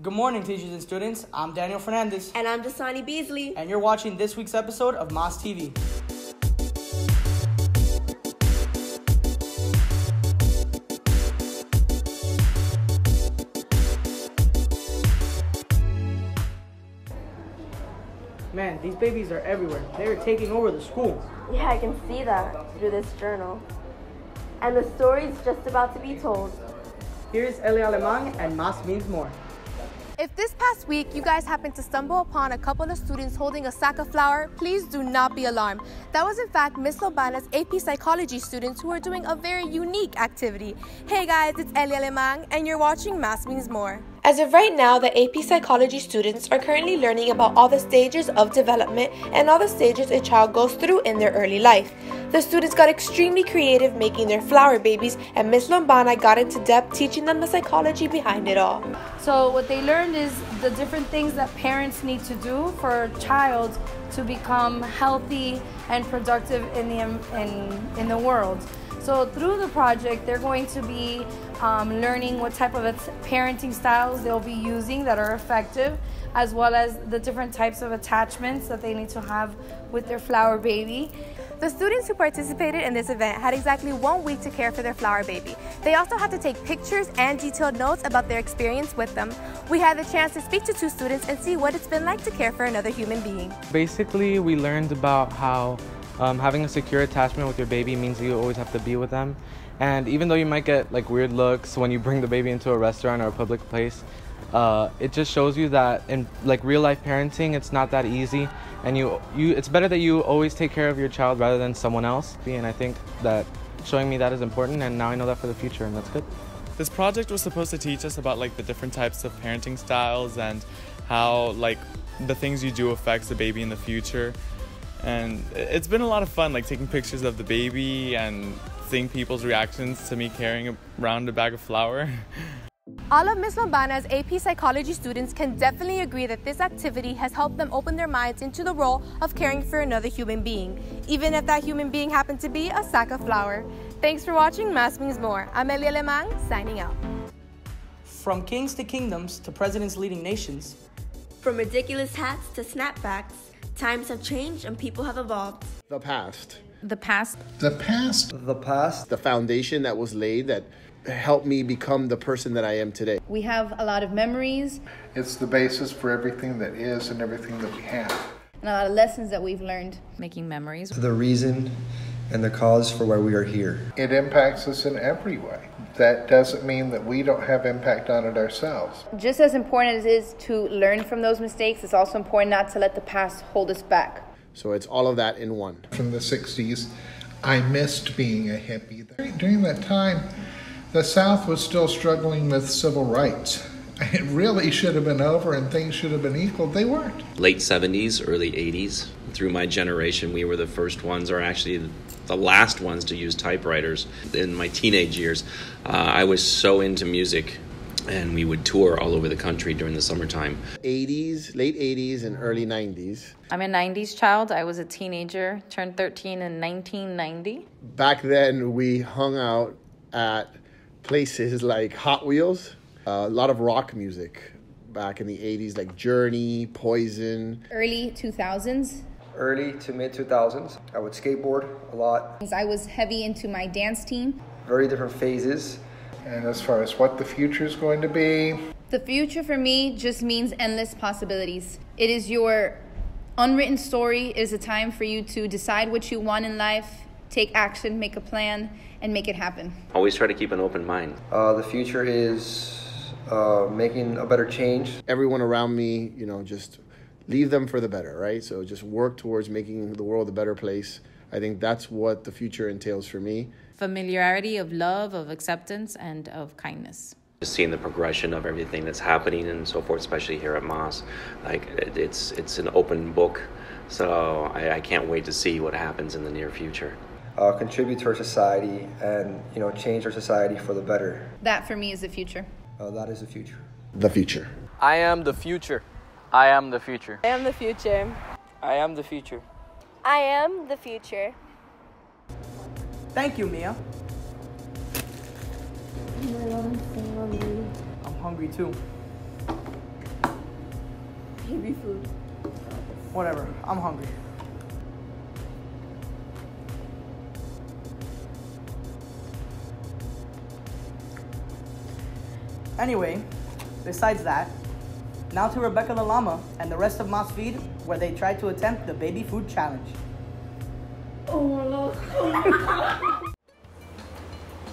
Good morning, teachers and students. I'm Daniel Fernandez. And I'm Dasani Beasley. And you're watching this week's episode of Monde TV. Man, these babies are everywhere. They are taking over the school. Yeah, I can see that through this journal. And the story's just about to be told. Here's Eli Alemán and Más Means More. If this past week you guys happened to stumble upon a couple of students holding a sack of flour, please do not be alarmed. That was in fact Miss Lobana's AP Psychology students who are doing a very unique activity. Hey guys, it's Eli Alemán and you're watching Más Means More. As of right now, the AP Psychology students are currently learning about all the stages of development and all the stages a child goes through in their early life. The students got extremely creative making their flower babies, and Miss Lombana got into depth teaching them the psychology behind it all. So what they learned is the different things that parents need to do for a child to become healthy and productive in the world. So through the project, they're going to be learning what type of parenting styles they'll be using that are effective, as well as the different types of attachments that they need to have with their flower baby. The students who participated in this event had exactly 1 week to care for their flower baby. They also had to take pictures and detailed notes about their experience with them. We had the chance to speak to 2 students and see what it's been like to care for another human being. Basically, we learned about how having a secure attachment with your baby means you always have to be with them. And even though you might get like weird looks when you bring the baby into a restaurant or a public place, it just shows you that in like real life parenting, it's not that easy. And it's better that you always take care of your child rather than someone else. And I think that showing me that is important, and now I know that for the future, and that's good. This project was supposed to teach us about like the different types of parenting styles and how like the things you do affects the baby in the future. And it's been a lot of fun, like taking pictures of the baby and seeing people's reactions to me carrying around a bag of flour. All of Ms. Lombana's AP Psychology students can definitely agree that this activity has helped them open their minds into the role of caring for another human being, even if that human being happened to be a sack of flour. Thanks for watching Más Means More. I'm Eli Alemán, signing out. From kings to kingdoms to presidents leading nations. From ridiculous hats to snapbacks, times have changed and people have evolved. The past. The past. The past. The past. The foundation that was laid that helped me become the person that I am today. We have a lot of memories. It's the basis for everything that is and everything that we have. And a lot of lessons that we've learned. Making memories. The reason and the cause for why we are here. It impacts us in every way. That doesn't mean that we don't have impact on it ourselves. Just as important as it is to learn from those mistakes, it's also important not to let the past hold us back. So it's all of that in one. From the 60s, I missed being a hippie. During that time, the South was still struggling with civil rights. It really should have been over and things should have been equal. They weren't. Late 70s, early 80s. Through my generation, we were the first ones, or actually the last ones, to use typewriters. In my teenage years, I was so into music, and we would tour all over the country during the summertime. 80s, late 80s and early 90s. I'm a 90s child. I was a teenager, turned 13 in 1990. Back then, we hung out at places like Hot Wheels, a lot of rock music back in the 80s, like Journey, Poison. Early 2000s. Early to mid 2000s, I would skateboard a lot. I was heavy into my dance team. Very different phases. And as far as what the future is going to be, the future for me just means endless possibilities. It is your unwritten story. It is a time for you to decide what you want in life, take action, make a plan, and make it happen. Always try to keep an open mind. The future is making a better change. Everyone around me, just leave them for the better, right? So just work towards making the world a better place. I think that's what the future entails for me. Familiarity of love, of acceptance, and of kindness. Just seeing the progression of everything that's happening and so forth, especially here at Moss, like it's an open book. So I can't wait to see what happens in the near future. Contribute to our society and change our society for the better. That for me is the future. That is the future. The future. I am the future. I am the future. I am the future. I am the future. I am the future. Thank you, Mia. I'm hungry too. baby food. Whatever, I'm hungry. Anyway, besides that, now to Rebecca the Llama and the rest of Moss Feed, where they tried to attempt the baby food challenge. Oh my lord.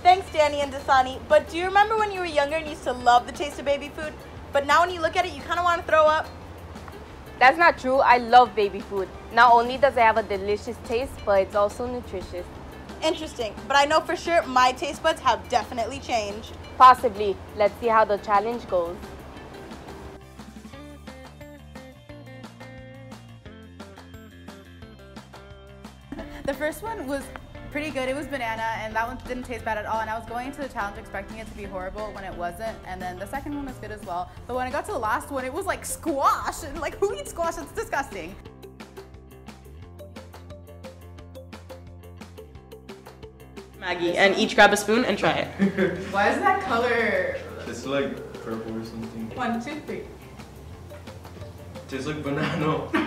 Thanks, Danny and Dasani. But do you remember when you were younger and used to love the taste of baby food? But now when you look at it, you kind of want to throw up? That's not true. I love baby food. Not only does it have a delicious taste, but it's also nutritious. Interesting. But I know for sure my taste buds have definitely changed. Possibly. Let's see how the challenge goes. The first one was pretty good. It was banana, and that one didn't taste bad at all. And I was going into the challenge expecting it to be horrible when it wasn't. And then the second one was good as well. But when I got to the last one, it was like squash. And like, who eats squash? That's disgusting. Maggie, and each grab a spoon and try it. Why is that color? It's like purple or something. 1, 2, 3. Tastes like banana. Wait,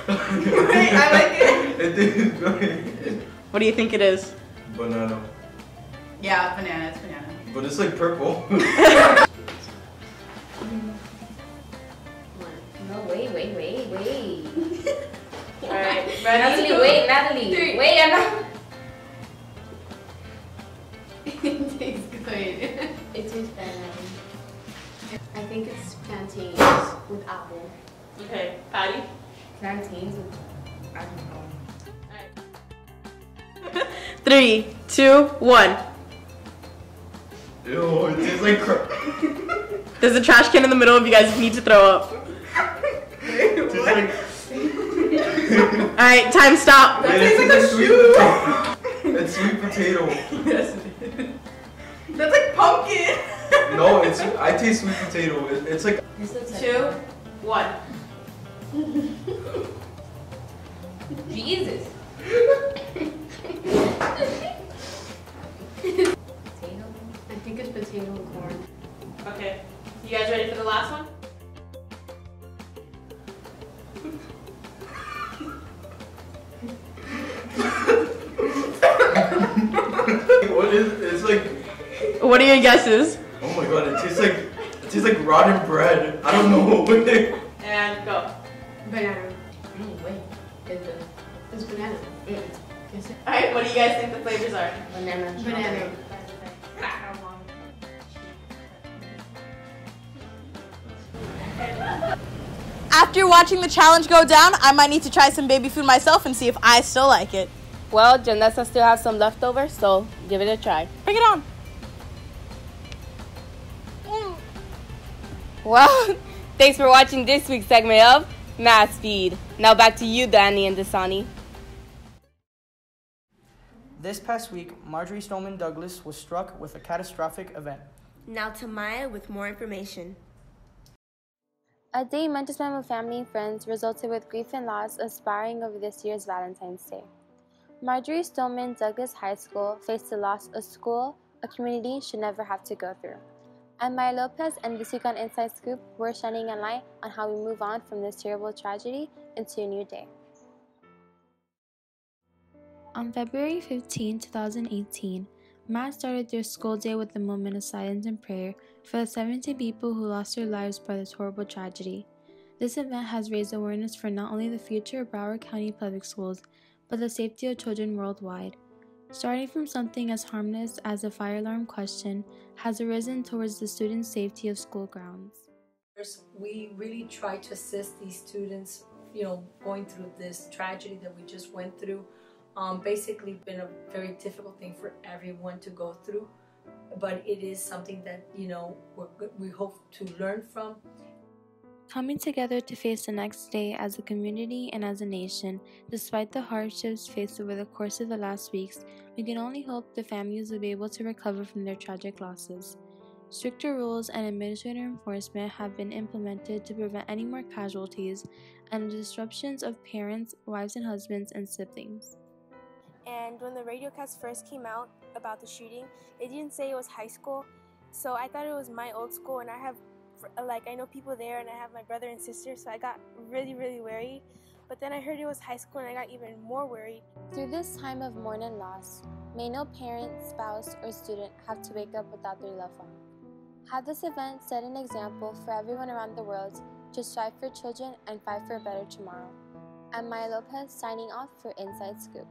I like it. It is good. What do you think it is? Banana. Yeah, banana. It's banana. But it's like purple. No, wait. Alright, Natalie, wait, Natalie. 3. Wait, I'm not. It tastes good. It tastes banana. I think it's plantains with apple. Okay, Patty? Plantains with apple. Alright. 3, 2, 1. Ew, it tastes like There's a trash can in the middle if you guys need to throw up. Alright, time stop. That tastes like a shoe. It's sweet potato. Yes. That's like pumpkin. No, I taste sweet potato. It's like 2, 1. Jesus. Potato? I think it's potato and corn. Okay, you guys ready for the last one? what is it's like? What are your guesses? Oh my god, it tastes like rotten bread. I don't know. And go. Banana. Wait. It's banana. Alright, what do you guys think the flavors are? Banana. Banana. After watching the challenge go down, I might need to try some baby food myself and see if I still like it. Well, Janessa still has some leftovers, so give it a try. Bring it on. Well, thanks for watching this week's segment of Mass Feed. Now back to you, Danny and Dasani. This past week, Marjorie Stoneman Douglas was struck with a catastrophic event. Now to Maya with more information. A day meant to spend with family and friends resulted with grief and loss aspiring over this year's Valentine's Day. Marjorie Stoneman Douglas High School faced the loss a school, a community should never have to go through. I'm Maya Lopez, and this week on Inside Scoop, we're shining a light on how we move on from this terrible tragedy into a new day. On February 15, 2018, Mass started their school day with a moment of silence and prayer for the 17 people who lost their lives by this horrible tragedy. This event has raised awareness for not only the future of Broward County Public Schools, but the safety of children worldwide. Starting from something as harmless as a fire alarm question has arisen towards the students' safety of school grounds. We really try to assist these students, going through this tragedy that we just went through. Basically been a very difficult thing for everyone to go through, but it is something that, we hope to learn from. Coming together to face the next day as a community and as a nation, despite the hardships faced over the course of the last weeks, we can only hope the families will be able to recover from their tragic losses. Stricter rules and administrative enforcement have been implemented to prevent any more casualties and the disruptions of parents, wives and husbands, and siblings. And when the radiocast first came out about the shooting, it didn't say it was high school, so I thought it was my old school, and I have like I know people there and I have my brother and sister, so I got really, really worried. But then I heard it was high school and I got even more worried. Through this time of mourn and loss, may no parent, spouse, or student have to wake up without their loved one. Have this event set an example for everyone around the world to strive for children and fight for a better tomorrow. I'm Maya Lopez signing off for Inside Scoop.